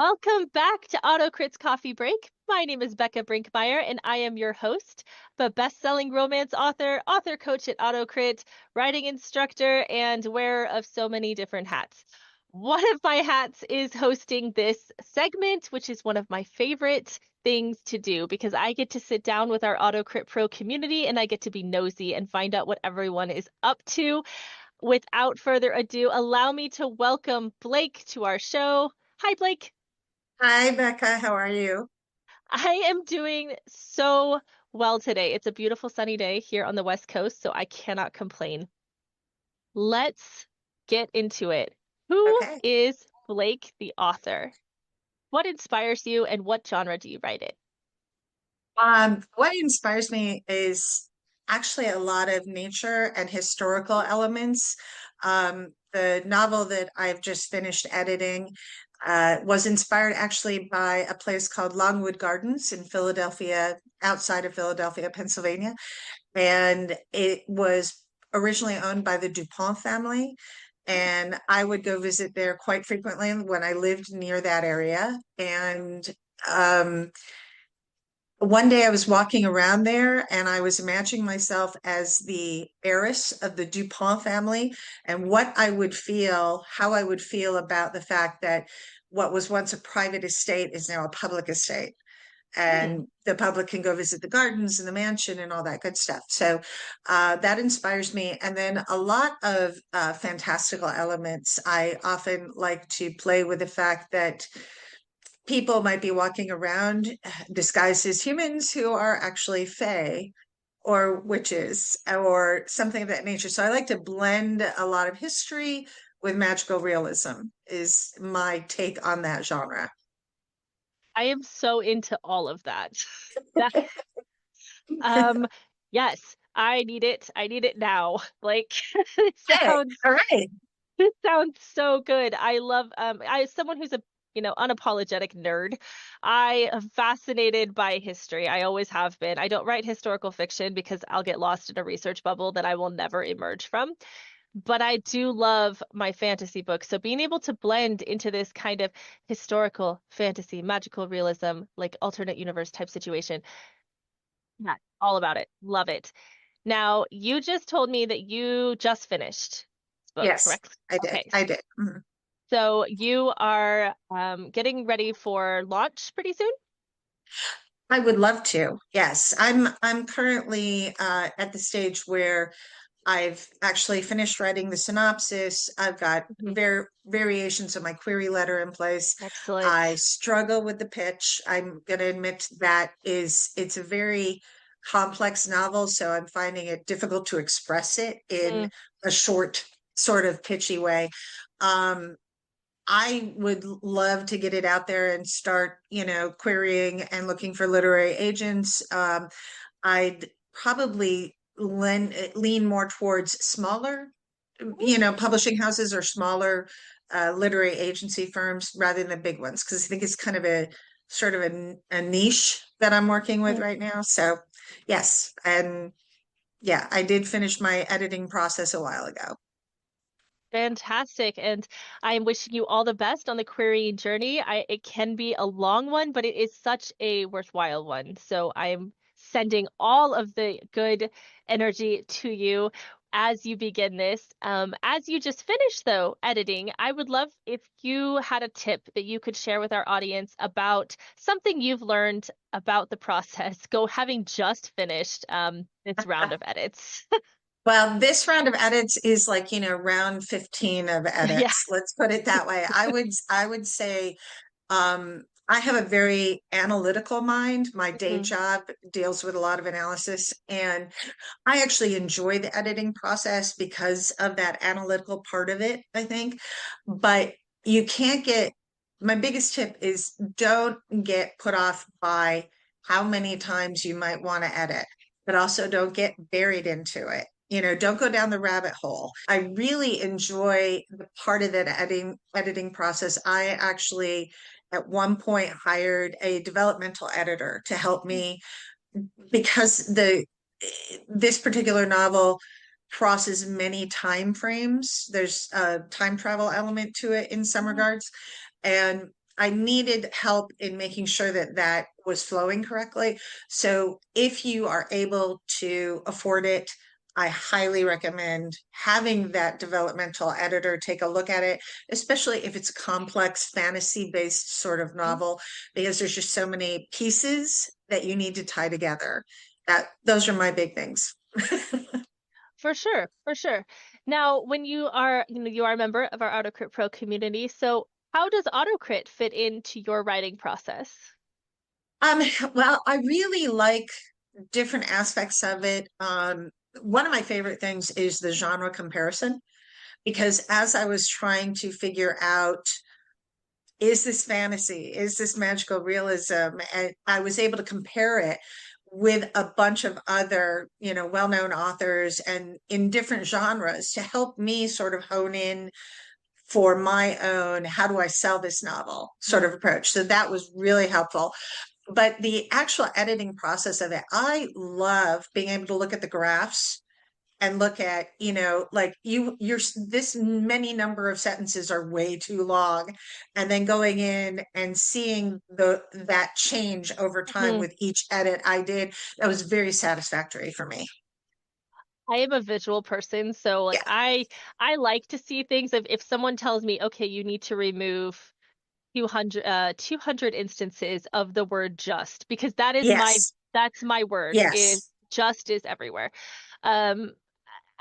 Welcome back to AutoCrit's Coffee Break. My name is Bekah Brinkmeier, and I am your host, the best-selling romance author, author coach at AutoCrit, writing instructor, and wearer of so many different hats. One of my hats is hosting this segment, which is one of my favorite things to do because I get to sit down with our AutoCrit Pro community and I get to be nosy and find out what everyone is up to. Without further ado, allow me to welcome Blake to our show. Hi, Blake. Hi, Becca. How are you? I am doing so well today. It's a beautiful sunny day here on the West Coast, so I cannot complain. Let's get into it. Who Okay. is Blake the author? What inspires you and what genre do you write in? What inspires me is actually a lot of nature and historical elements. The novel that I've just finished editing was inspired actually by a place called Longwood Gardens in Philadelphia, outside of Philadelphia, Pennsylvania. And it was originally owned by the DuPont family. And I would go visit there quite frequently when I lived near that area. And um, one day I was walking around there and I was imagining myself as the heiress of the DuPont family and what I would feel, how I would feel about the fact that what was once a private estate is now a public estate. Hmm. And the public can go visit the gardens and the mansion and all that good stuff. So that inspires me. And then a lot of fantastical elements. I often like to play with the fact that people might be walking around disguised as humans who are actually fae or witches or something of that nature. So I like to blend a lot of history with magical realism, is my take on that genre. I am so into all of that. That um yes, I need it. I need it now. Like it Okay, sounds all right. This sounds so good. I love as someone who's a, unapologetic nerd, I am fascinated by history. I always have been. I don't write historical fiction because I'll get lost in a research bubble that I will never emerge from. But I do love my fantasy books. So being able to blend into this kind of historical fantasy, magical realism, like alternate universe type situation, yeah, all about it. Love it. Now, you just told me that you just finished this book, Yes, correct? I did. Okay. I did. Mhm. So you are getting ready for launch pretty soon? I would love to. Yes, I'm currently at the stage where I've actually finished writing the synopsis. I've got Mhm. variations of my query letter in place. I Excellent. struggle with the pitch. I'm going to admit that it's a very complex novel, so I'm finding it difficult to express it in Mm, a short, sort of pitchy way. Um, I would love to get it out there and start, querying and looking for literary agents. I'd probably lean more towards smaller, publishing houses or smaller literary agency firms rather than the big ones, because I think it's kind of a sort of a niche that I'm working with mm. right now. So, yes. And yeah, I did finish my editing process a while ago. Fantastic. And I am wishing you all the best on the querying journey. It can be a long one, but it is such a worthwhile one. So I'm sending all of the good energy to you as you begin this. As you just finished, though, editing, I would love if you had a tip that you could share with our audience about something you've learned about the process, go having just finished this round of edits. Well, this round of edits is like, round 15 of Yeah. edits. Let's put it that way. I would say I have a very analytical mind. My day Mhm. job deals with a lot of analysis, and I actually enjoy the editing process because of that analytical part of it, I think. But you can't get, my biggest tip is don't get put off by how many times you might want to edit, but also don't get buried into it. Don't go down the rabbit hole. I really enjoy the part of that editing process. I actually at one point hired a developmental editor to help me because the this particular novel crosses many time frames. There's a time travel element to it in some regards. And I needed help in making sure that that was flowing correctly. So if you are able to afford it, I highly recommend having that developmental editor take a look at it, especially if it's a complex fantasy based sort of Mhm. novel, because there's just so many pieces that you need to tie together. That those are my big things. For sure, for sure. Now, when you are, you are a member of our AutoCrit Pro community, so how does AutoCrit fit into your writing process? Um, well, I really like different aspects of it. One of my favorite things is the genre comparison, because as I was trying to figure out, is this fantasy? Is this magical realism? And I was able to compare it with a bunch of other, well-known authors and in different genres to help me sort of hone in for my own, how do I sell this novel sort Mm. of approach. So that was really helpful. But the actual editing process of it, I love being able to look at the graphs and look at, like you're this many number of sentences are way too long, and then going in and seeing that change over time Mhm. with each edit I did, that was very satisfactory for me. I am a visual person, so like Yeah. I like to see things. If someone tells me, okay, you need to remove 200 instances of the word just, because Yes. that's my word, is Yes. just is everywhere. Um,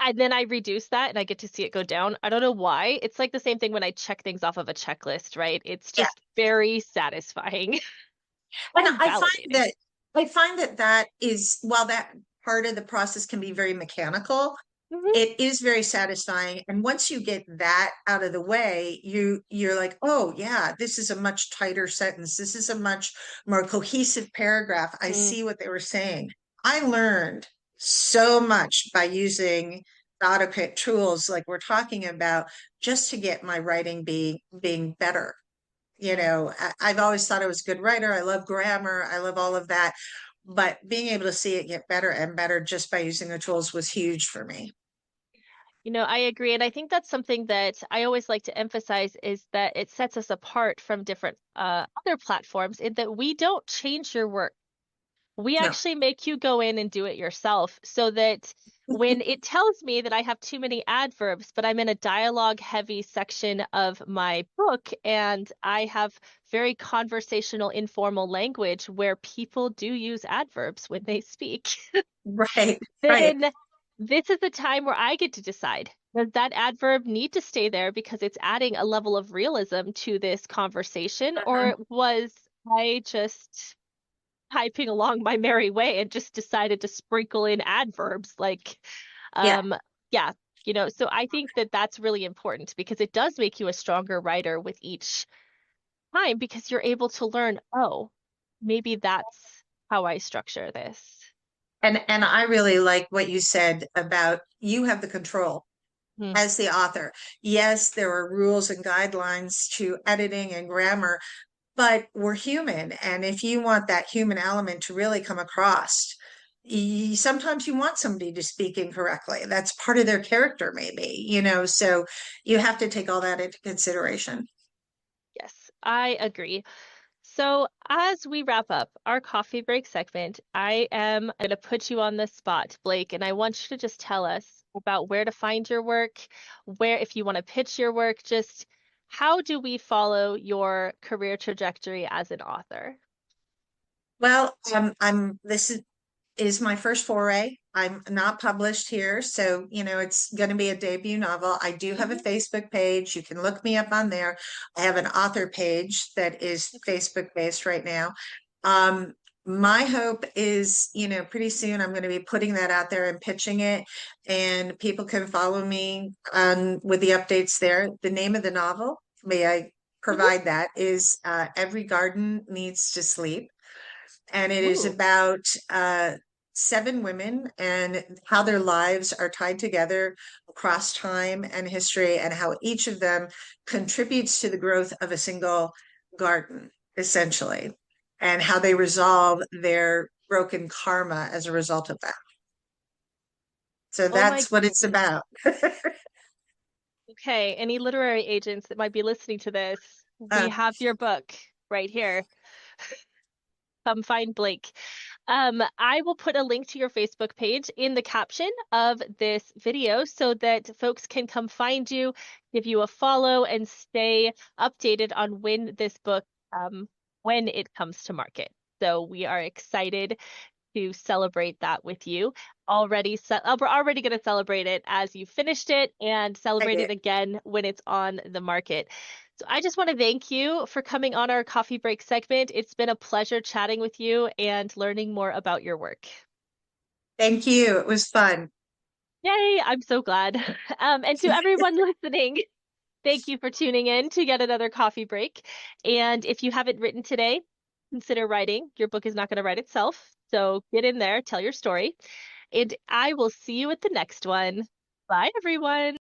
and then I reduce that and I get to see it go down. I don't know why. It's like the same thing when I check things off of a checklist, right? It's Yeah. just very satisfying And and validating. I find that that is, while that part of the process can be very mechanical, Mhm. it is very satisfying. And once you get that out of the way, you're like, oh yeah, this is a much tighter sentence. This is a much more cohesive paragraph. I Mm. see what they were saying. I learned so much by using the AutoCrit tools like we're talking about, just to get my writing being better. Mm. I've always thought I was a good writer. I love grammar. I love all of that. But being able to see it get better and better just by using the tools was huge for me. I agree. And I think that's something that I always like to emphasize is that it sets us apart from different other platforms in that we don't change your work. We No. actually make you go in and do it yourself so that when it tells me that I have too many adverbs, but I'm in a dialogue heavy section of my book and I have very conversational, informal language where people do use adverbs when they speak, Right, right. then this is the time where I get to decide. Does that adverb need to stay there because it's adding a level of realism to this conversation, Mhm. or was I just typing along my merry way and just decided to sprinkle in adverbs Yeah. um yeah, so I think that that's really important because it does make you a stronger writer with each time because you're able to learn, oh, maybe that's how I structure this. And I really like what you said about you have the control Hmm. as the author. Yes, there are rules and guidelines to editing and grammar, but we're human. And if you want that human element to really come across, sometimes you want somebody to speak incorrectly. That's part of their character, maybe, so you have to take all that into consideration. Yes, I agree. So, as we wrap up our coffee break segment, I am going to put you on the spot, Blake, and I want you to just tell us about where to find your work, where, if you want to pitch your work, just how do we follow your career trajectory as an author? Well, this is my first foray. I'm not published here, so it's going to be a debut novel. I do have a Mhm. Facebook page. You can look me up on there. I have an author page that is Okay. Facebook based right now. Um, my hope is, pretty soon I'm going to be putting that out there and pitching it, and people can follow me with the updates there. The name of the novel, may I Mhm. provide that, is Every Garden Needs to Sleep, and it is Ooh. about seven women and how their lives are tied together across time and history, and how each of them contributes to the growth of a single garden, essentially, and how they resolve their broken karma as a result of that. So Oh my that's what it's goodness. about. Okay, any literary agents that might be listening to this? We Uh, have your book right here. Come find Blake. I will put a link to your Facebook page in the caption of this video so that folks can come find you, give you a follow, and stay updated on when it comes to market. So we are excited to celebrate that with you. We're already going to celebrate it as you finished it and I celebrate did. it again when it's on the market. So I just want to thank you for coming on our coffee break segment. It's been a pleasure chatting with you and learning more about your work. Thank you. It was fun. Yay, I'm so glad. And to everyone listening, thank you for tuning in to yet another coffee break. And if you haven't written today, consider writing. Your book is not going to write itself. So get in there, tell your story. And I will see you at the next one. Bye, everyone.